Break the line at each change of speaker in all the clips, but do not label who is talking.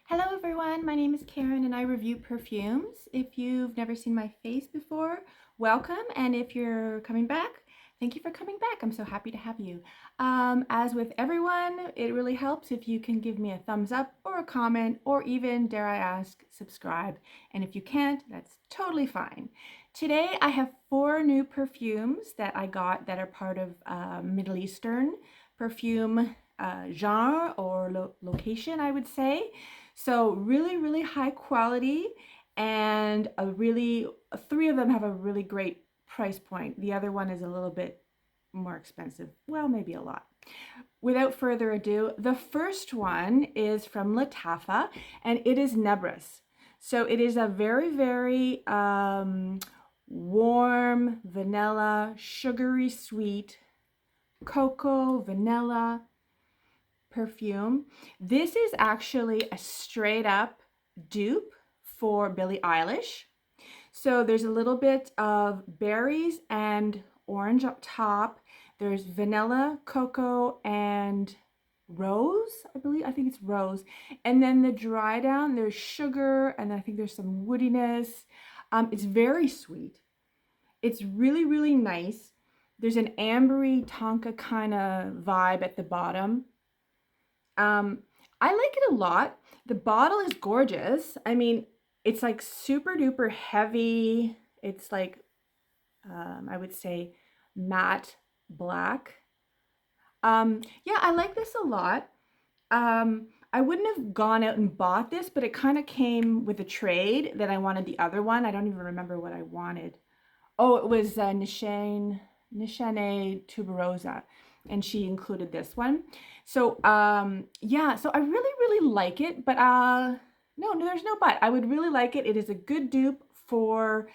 Hello everyone, my name is Karen and I review perfumes. If you've never seen my face before, welcome, and if you're coming back, thank you for coming back. I'm so happy to have you. As with everyone, it really helps if you can give me a thumbs up or a comment or even, dare I ask, subscribe. And if you can't, that's totally fine. Today I have 4 new perfumes that I got that are part of Middle Eastern perfume genre or location, I would say. So really high quality, and three of them have a really great price point. The other one is a little bit more expensive. Well, maybe a lot. Without further ado, the first one is from Lattafa, and it is Nebras. So it is a very warm, vanilla, sugary sweet, cocoa, vanilla perfume. This is actually a straight up dupe for Billie Eilish. So there's a little bit of berries and orange up top. There's vanilla, cocoa, and rose, I believe. I think it's rose. And then the dry down, there's sugar, and then I think there's some woodiness. It's very sweet. It's really nice. There's an ambery tonka kind of vibe at the bottom. I like it a lot. The bottle is gorgeous. I mean, it's like super duper heavy. It's like, I would say matte black. Yeah, I like this a lot. I wouldn't have gone out and bought this, but it kind of came with a trade that I wanted the other one. I don't even remember what I wanted. Oh, it was Nishane Tuberosa, and she included this one. So yeah, so I really like it, but no, there's no but. I would really like it. It is a good dupe for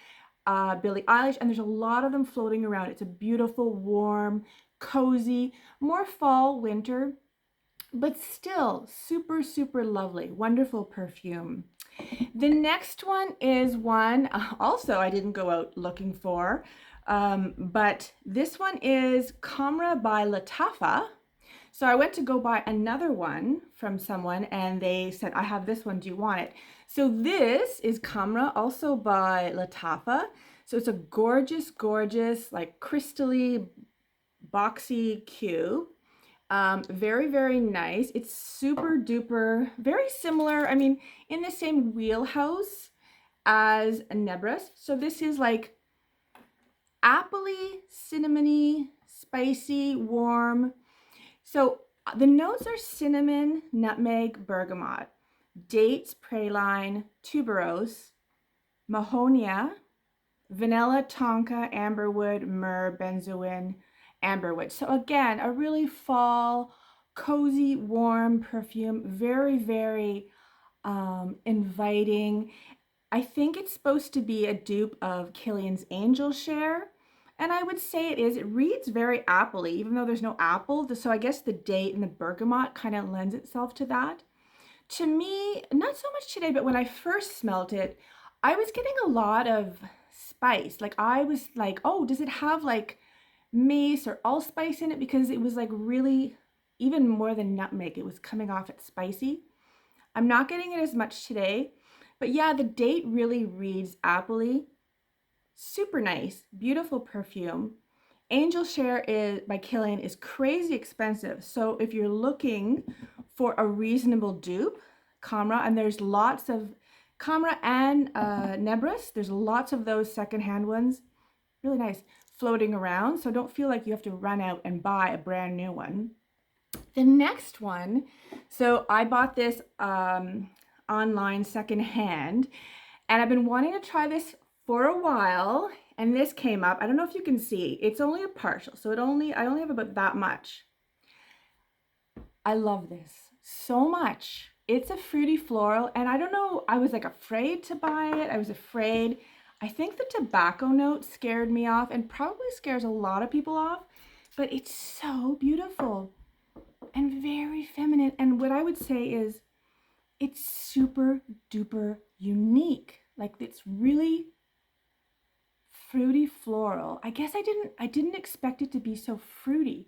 Billie Eilish, and there's a lot of them floating around. It's a beautiful, warm, cozy, more fall, winter, but still super lovely. Wonderful perfume. The next one is one also I didn't go out looking for, but this one is Khamrah by Lattafa. So I went to go buy another one from someone and they said, I have this one, do you want it? So this is Khamrah, also by Lattafa. So it's a gorgeous, like crystally, boxy cube. Very nice. It's super duper, very similar. I mean, in the same wheelhouse as Nebras. So this is like appley, cinnamony, spicy, warm. So the notes are cinnamon, nutmeg, bergamot, dates, praline, tuberose, mahonia, vanilla, tonka, amberwood, myrrh, benzoin, amberwood. So again, a really fall, cozy, warm perfume. Very inviting. I think it's supposed to be a dupe of Kilian's Angel Share. And I would say it is. It reads very appley, even though there's no apple. So I guess the date and the bergamot kind of lends itself to that. To me, not so much today, but when I first smelled it, I was getting a lot of spice. Like I was like, oh, does it have like mace or allspice in it? Because it was like really, even more than nutmeg, it was coming off at spicy. I'm not getting it as much today, but yeah, the date really reads appley. Super nice, beautiful perfume. Angel Share is by Kilian is crazy expensive. So if you're looking for a reasonable dupe, Khamrah, and there's lots of Khamrah and Nebras, there's lots of those secondhand ones, really nice, floating around. So don't feel like you have to run out and buy a brand new one. The next one, so I bought this online secondhand, and I've been wanting to try this for a while, and this came up. I don't know if you can see. It's only a partial, so I only have about that much. I love this so much. It's a fruity floral, and I don't know, I was like afraid to buy it. I was afraid. I think the tobacco note scared me off and probably scares a lot of people off, but it's so beautiful and very feminine. And what I would say is it's super duper unique. Like it's really fruity floral. I guess I didn't expect it to be so fruity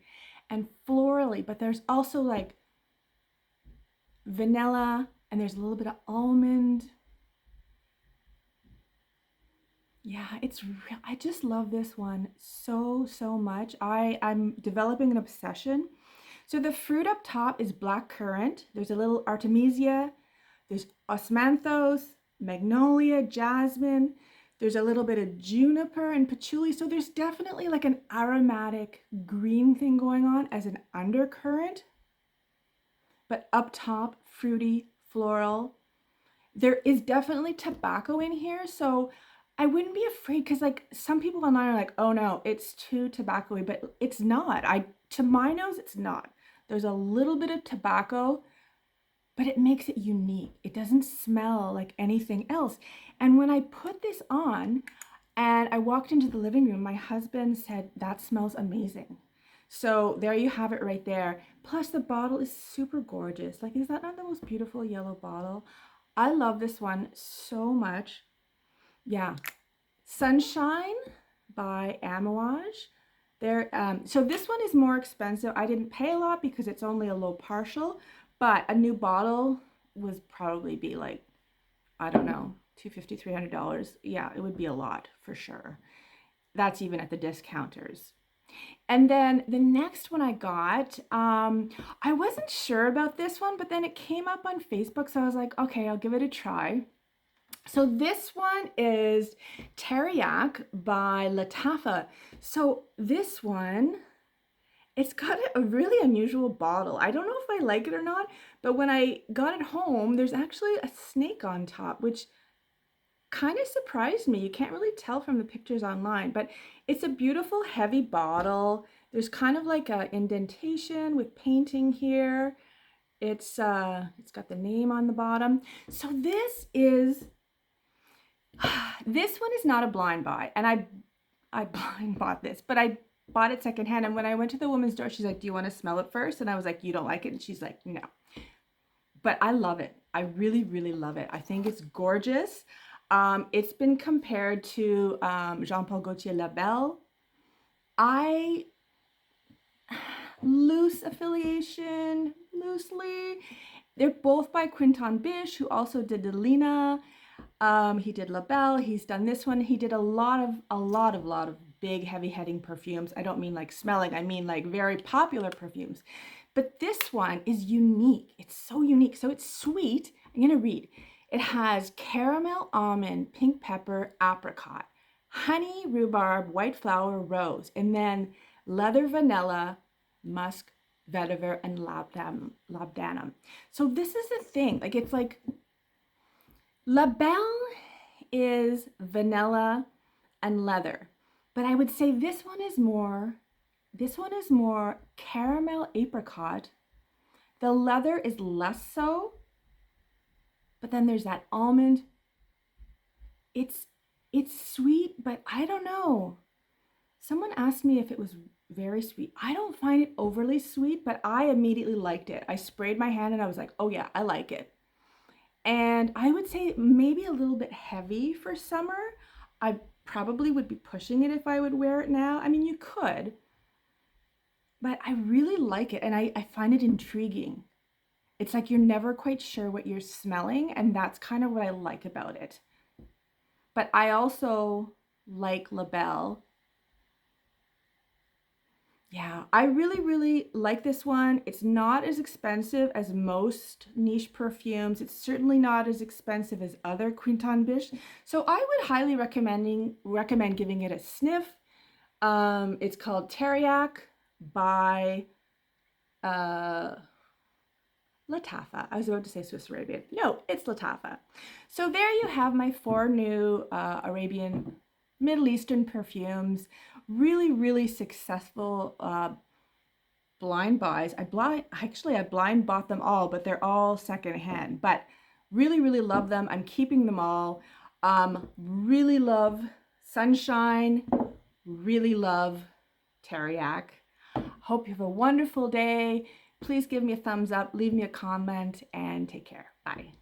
and florally, but there's also like vanilla, and there's a little bit of almond. Yeah, it's real. I just love this one so, so much. I'm developing an obsession. So the fruit up top is black currant. There's a little artemisia. There's osmanthus, magnolia, jasmine. There's a little bit of juniper and patchouli. So there's definitely like an aromatic green thing going on as an undercurrent. But up top, fruity, floral. There is definitely tobacco in here. So I wouldn't be afraid, because like some people online are like, oh no, it's too tobacco-y, but it's not. To my nose, it's not. There's a little bit of tobacco, but it makes it unique. It doesn't smell like anything else. And when I put this on and I walked into the living room, my husband said, that smells amazing. So there you have it right there. Plus the bottle is super gorgeous. Like, is that not the most beautiful yellow bottle? I love this one so much. Yeah, Sunshine by Amouage. So this one is more expensive. I didn't pay a lot because it's only a low partial, but a new bottle would probably be like, I don't know, $250, $300. Yeah, it would be a lot for sure. That's even at the discounters. And then the next one I got, I wasn't sure about this one, but then it came up on Facebook, so I was like, okay, I'll give it a try. So this one is Teriaq by Lattafa. So this one, it's got a really unusual bottle. I don't know if I like it or not, but when I got it home, there's actually a snake on top, which kind of surprised me. You can't really tell from the pictures online, but it's a beautiful heavy bottle. There's kind of like an indentation with painting here. It's got the name on the bottom. So this one is not a blind buy, and I blind bought this, but I bought it secondhand. And when I went to the woman's store, she's like, do you want to smell it first? And I was like, you don't like it? And she's like, no. But I love it. I really, really love it. I think it's gorgeous. It's been compared to Jean-Paul Gaultier La Belle. Loose affiliation, loosely. They're both by Quinton Bish, who also did Delina. He did La Belle. He's done this one. He did a lot of big heavy-hitting perfumes. I don't mean like smelling. I mean like very popular perfumes. But this one is unique. It's so unique. So it's sweet. I'm gonna read. It has caramel, almond, pink pepper, apricot, honey, rhubarb, white flower, rose, and then leather, vanilla, musk, vetiver, and labdanum. So this is the thing. Like, it's like La Belle is vanilla and leather, but I would say this one is more caramel apricot. The leather is less so, but then there's that almond. It's sweet, but I don't know. Someone asked me if it was very sweet. I don't find it overly sweet, but I immediately liked it. I sprayed my hand and I was like, oh yeah, I like it. And I would say maybe a little bit heavy for summer. I probably would be pushing it if I would wear it now. I mean, you could, but I really like it, and I find it intriguing. It's like you're never quite sure what you're smelling, and that's kind of what I like about it. But I also like La Belle. Yeah, I really, really like this one. It's not as expensive as most niche perfumes. It's certainly not as expensive as other Quinton Bish. So I would highly recommend giving it a sniff. It's called Teriaq by Lattafa. I was about to say Swiss Arabian. No, it's Lattafa. So there you have my 4 new Arabian Middle Eastern perfumes. Really, really successful blind buys. I blind bought them all, but they're all secondhand. But really, really love them. I'm keeping them all. Really love Sunshine. Really love Teriaq. Hope you have a wonderful day. Please give me a thumbs up, leave me a comment, and take care. Bye.